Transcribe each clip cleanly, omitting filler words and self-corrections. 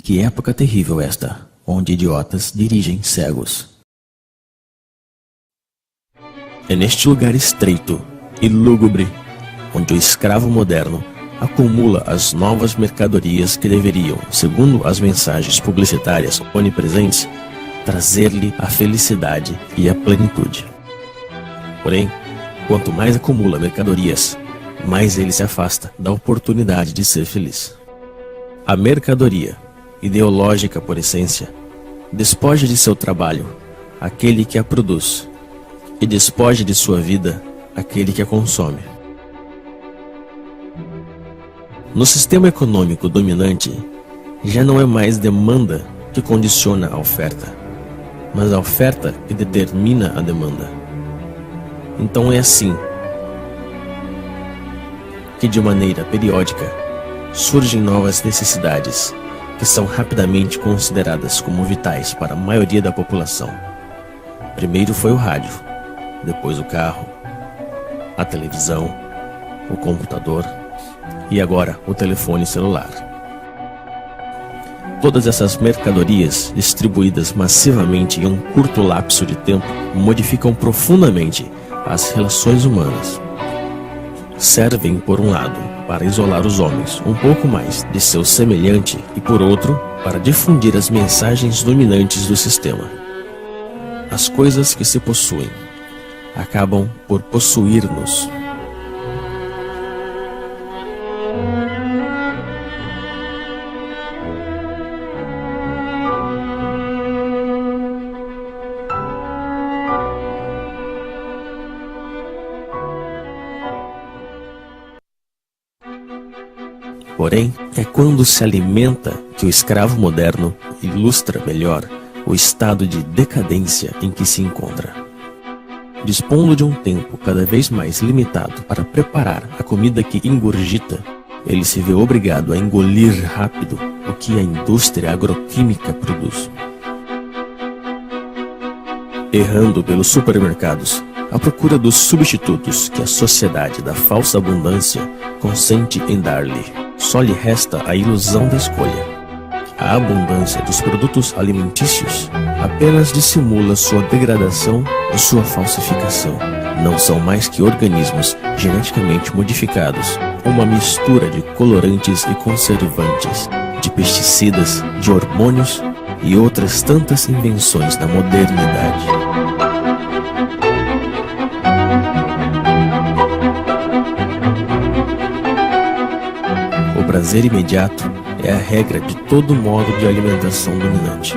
Que época terrível esta, onde idiotas dirigem cegos. É neste lugar estreito e lúgubre, onde o escravo moderno acumula as novas mercadorias que deveriam, segundo as mensagens publicitárias onipresentes, trazer-lhe a felicidade e a plenitude. Porém, quanto mais acumula mercadorias, mais ele se afasta da oportunidade de ser feliz. A mercadoria, ideológica por essência, despoja de seu trabalho aquele que a produz e despoja de sua vida aquele que a consome. No sistema econômico dominante, já não é mais demanda que condiciona a oferta, mas a oferta que determina a demanda. Então é assim que, de maneira periódica, surgem novas necessidades que são rapidamente consideradas como vitais para a maioria da população. Primeiro foi o rádio, depois o carro, a televisão, o computador e agora o telefone celular. Todas essas mercadorias, distribuídas massivamente em um curto lapso de tempo, modificam profundamente as relações humanas. Servem, por um lado, para isolar os homens um pouco mais de seu semelhante e, por outro, para difundir as mensagens dominantes do sistema. As coisas que se possuem acabam por possuir-nos. Porém, é quando se alimenta que o escravo moderno ilustra melhor o estado de decadência em que se encontra. Dispondo de um tempo cada vez mais limitado para preparar a comida que ingurgita, ele se vê obrigado a engolir rápido o que a indústria agroquímica produz. Errando pelos supermercados, à procura dos substitutos que a sociedade da falsa abundância consente em dar-lhe, só lhe resta a ilusão da escolha. A abundância dos produtos alimentícios apenas dissimula sua degradação e sua falsificação. Não são mais que organismos geneticamente modificados, uma mistura de colorantes e conservantes, de pesticidas, de hormônios e outras tantas invenções da modernidade. O prazer imediato é a regra de todo modo de alimentação dominante.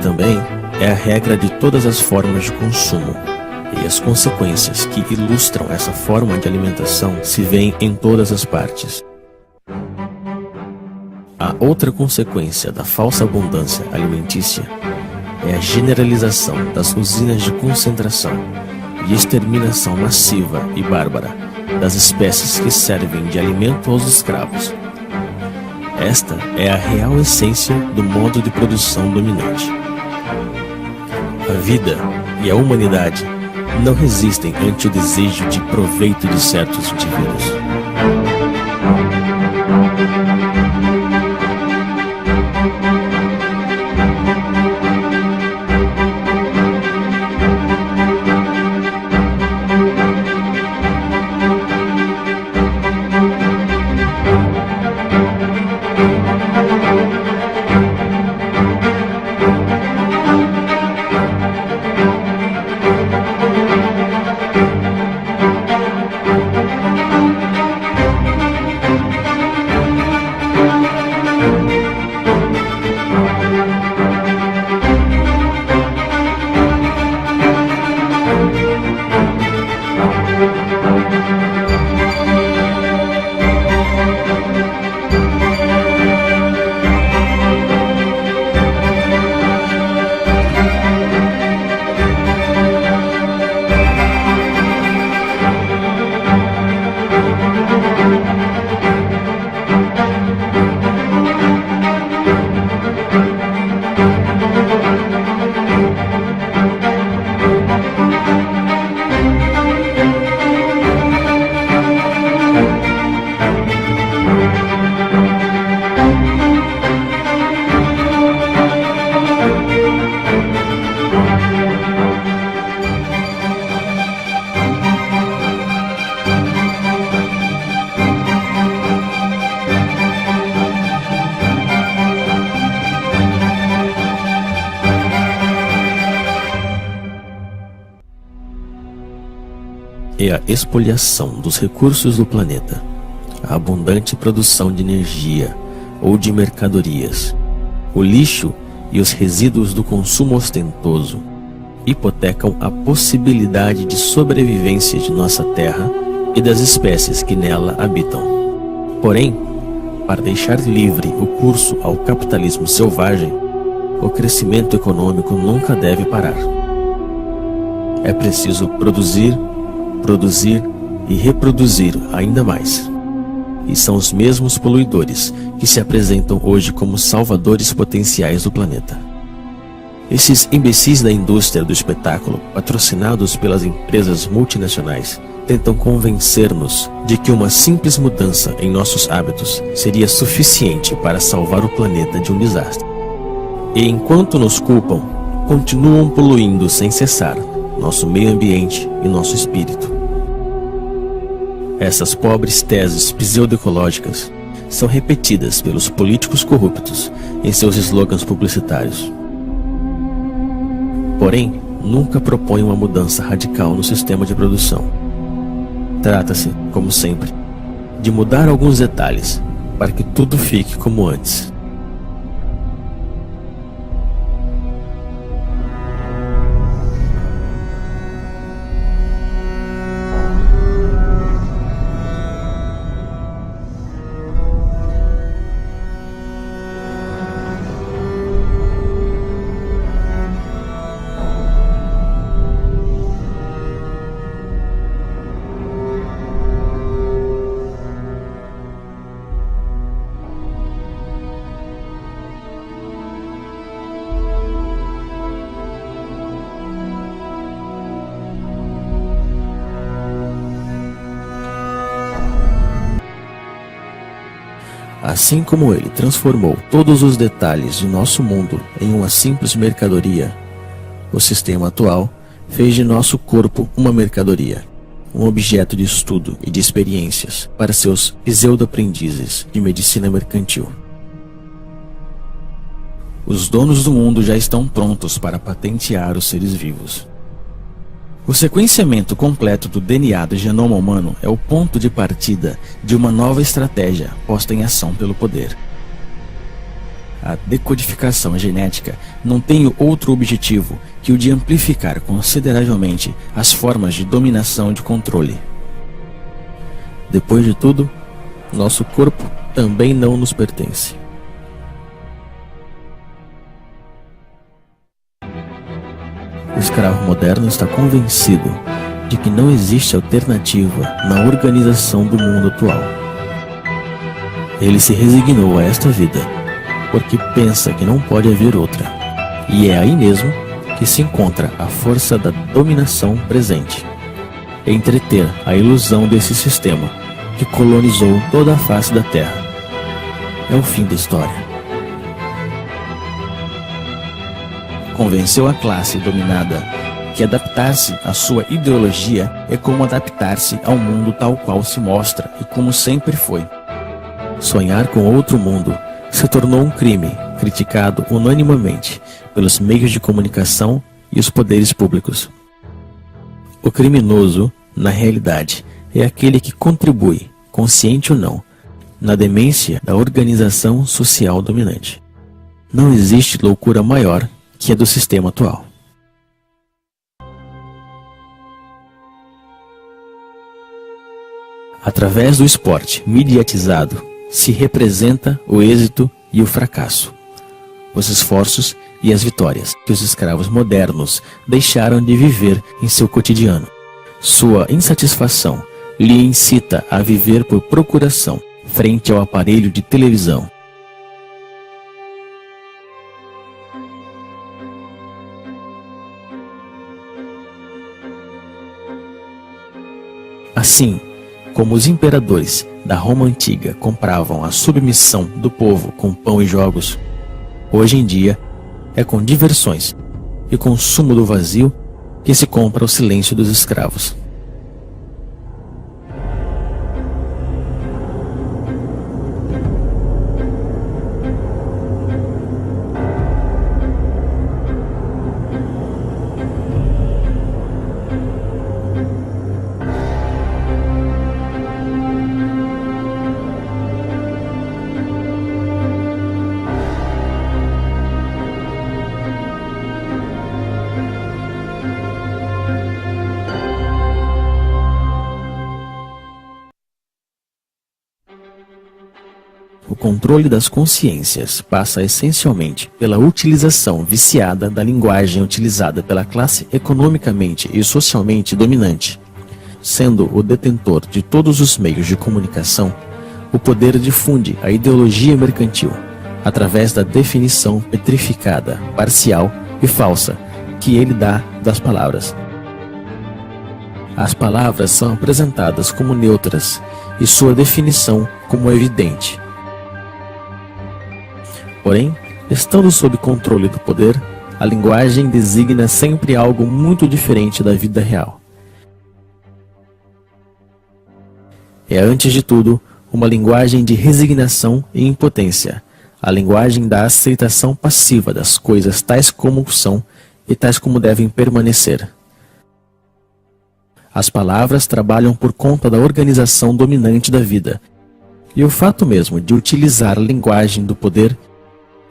Também é a regra de todas as formas de consumo, e as consequências que ilustram essa forma de alimentação se veem em todas as partes. A outra consequência da falsa abundância alimentícia é a generalização das usinas de concentração e exterminação massiva e bárbara das espécies que servem de alimento aos escravos. Esta é a real essência do modo de produção dominante. A vida e a humanidade não resistem ante o desejo de proveito de certos indivíduos. é a expoliação dos recursos do planeta. A abundante produção de energia ou de mercadorias, o lixo e os resíduos do consumo ostentoso hipotecam a possibilidade de sobrevivência de nossa Terra e das espécies que nela habitam. Porém, para deixar livre o curso ao capitalismo selvagem, o crescimento econômico nunca deve parar. É preciso produzir, produzir e reproduzir ainda mais. E são os mesmos poluidores que se apresentam hoje como salvadores potenciais do planeta. Esses imbecis da indústria do espetáculo, patrocinados pelas empresas multinacionais, tentam convencer-nos de que uma simples mudança em nossos hábitos seria suficiente para salvar o planeta de um desastre. E enquanto nos culpam, continuam poluindo sem cessar nosso meio ambiente e nosso espírito. Essas pobres teses pseudoecológicas são repetidas pelos políticos corruptos em seus slogans publicitários. Porém, nunca propõem uma mudança radical no sistema de produção. Trata-se, como sempre, de mudar alguns detalhes para que tudo fique como antes. Assim como ele transformou todos os detalhes de nosso mundo em uma simples mercadoria, o sistema atual fez de nosso corpo uma mercadoria, um objeto de estudo e de experiências para seus pseudo-aprendizes de medicina mercantil. Os donos do mundo já estão prontos para patentear os seres vivos. O sequenciamento completo do DNA do genoma humano é o ponto de partida de uma nova estratégia posta em ação pelo poder. A decodificação genética não tem outro objetivo que o de amplificar consideravelmente as formas de dominação e de controle. Depois de tudo, nosso corpo também não nos pertence. O escravo moderno está convencido de que não existe alternativa na organização do mundo atual. Ele se resignou a esta vida porque pensa que não pode haver outra, e é aí mesmo que se encontra a força da dominação presente. Entreter a ilusão desse sistema que colonizou toda a face da Terra. É o fim da história. Convenceu a classe dominada que adaptar-se à sua ideologia é como adaptar-se ao mundo tal qual se mostra e como sempre foi. Sonhar com outro mundo se tornou um crime criticado unanimemente pelos meios de comunicação e os poderes públicos. O criminoso, na realidade, é aquele que contribui, consciente ou não, na demência da organização social dominante. Não existe loucura maior que é do sistema atual. Através do esporte mediatizado, se representa o êxito e o fracasso, os esforços e as vitórias que os escravos modernos deixaram de viver em seu cotidiano. Sua insatisfação lhe incita a viver por procuração frente ao aparelho de televisão. Assim como os imperadores da Roma antiga compravam a submissão do povo com pão e jogos, hoje em dia é com diversões e consumo do vazio que se compra o silêncio dos escravos. controle das consciências passa essencialmente pela utilização viciada da linguagem utilizada pela classe economicamente e socialmente dominante. Sendo o detentor de todos os meios de comunicação, o poder difunde a ideologia mercantil através da definição petrificada, parcial e falsa que ele dá das palavras. As palavras são apresentadas como neutras e sua definição como evidente. Porém, estando sob controle do poder, a linguagem designa sempre algo muito diferente da vida real. É, antes de tudo, uma linguagem de resignação e impotência, a linguagem da aceitação passiva das coisas tais como são e tais como devem permanecer. As palavras trabalham por conta da organização dominante da vida, e o fato mesmo de utilizar a linguagem do poder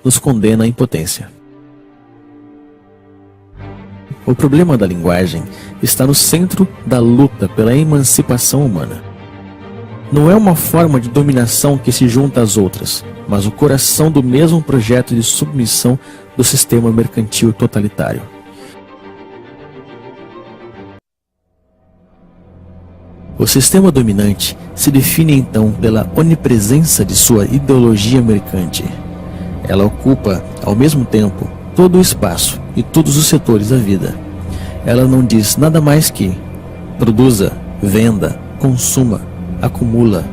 nos condena à impotência. O problema da linguagem está no centro da luta pela emancipação humana. Não é uma forma de dominação que se junta às outras, mas o coração do mesmo projeto de submissão do sistema mercantil totalitário. O sistema dominante se define então pela onipresença de sua ideologia mercante. Ela ocupa, ao mesmo tempo, todo o espaço e todos os setores da vida. Ela não diz nada mais que produza, venda, consuma, acumula.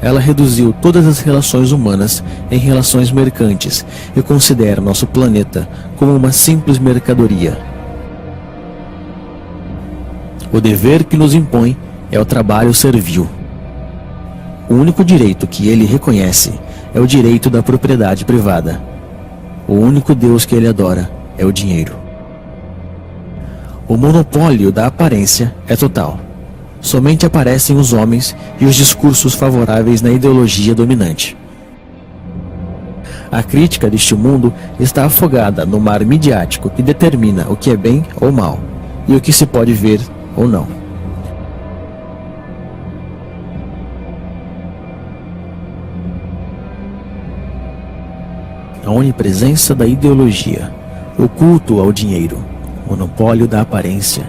Ela reduziu todas as relações humanas em relações mercantes e considera nosso planeta como uma simples mercadoria. O dever que nos impõe é o trabalho servil. O único direito que ele reconhece é o direito da propriedade privada. O único Deus que ele adora é o dinheiro. O monopólio da aparência é total. Somente aparecem os homens e os discursos favoráveis na ideologia dominante. A crítica deste mundo está afogada no mar midiático que determina o que é bem ou mal, e o que se pode ver ou não. A onipresença da ideologia, o culto ao dinheiro, monopólio da aparência,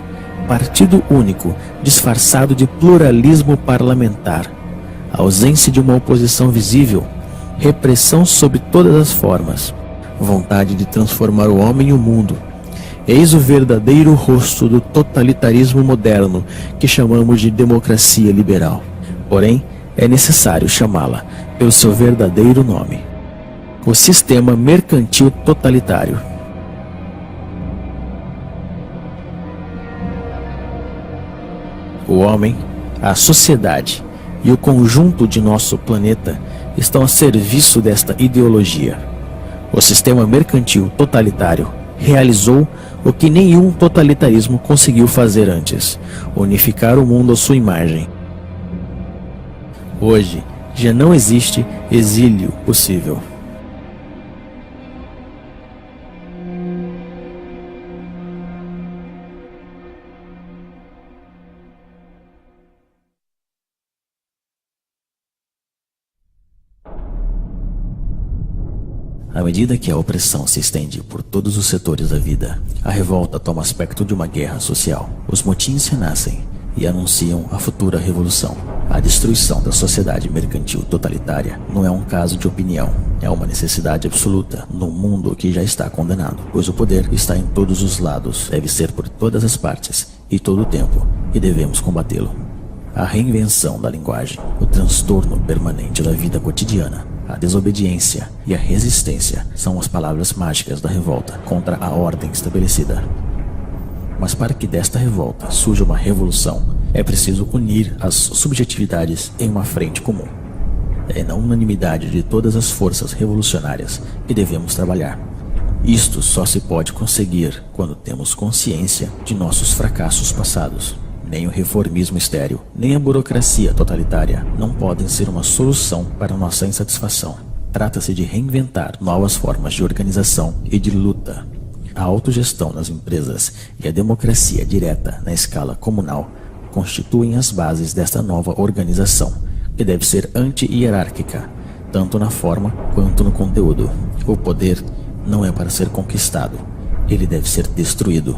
partido único disfarçado de pluralismo parlamentar, ausência de uma oposição visível, repressão sob todas as formas, vontade de transformar o homem e o mundo. Eis o verdadeiro rosto do totalitarismo moderno que chamamos de democracia liberal. Porém, é necessário chamá-la pelo seu verdadeiro nome: o sistema mercantil totalitário. O homem, a sociedade e o conjunto de nosso planeta estão a serviço desta ideologia. O sistema mercantil totalitário realizou o que nenhum totalitarismo conseguiu fazer antes: unificar o mundo à sua imagem. Hoje, já não existe exílio possível. À medida que a opressão se estende por todos os setores da vida, a revolta toma aspecto de uma guerra social. Os motins renascem e anunciam a futura revolução. A destruição da sociedade mercantil totalitária não é um caso de opinião, é uma necessidade absoluta num mundo que já está condenado, pois o poder está em todos os lados, deve ser por todas as partes e todo o tempo, e devemos combatê-lo. A reinvenção da linguagem, o transtorno permanente da vida cotidiana, a desobediência e a resistência são as palavras mágicas da revolta contra a ordem estabelecida. Mas para que desta revolta surja uma revolução, é preciso unir as subjetividades em uma frente comum. É na unanimidade de todas as forças revolucionárias que devemos trabalhar. Isto só se pode conseguir quando temos consciência de nossos fracassos passados. Nem o reformismo estéril, nem a burocracia totalitária não podem ser uma solução para nossa insatisfação. Trata-se de reinventar novas formas de organização e de luta. A autogestão nas empresas e a democracia direta na escala comunal constituem as bases desta nova organização, que deve ser anti-hierárquica, tanto na forma quanto no conteúdo. O poder não é para ser conquistado, ele deve ser destruído.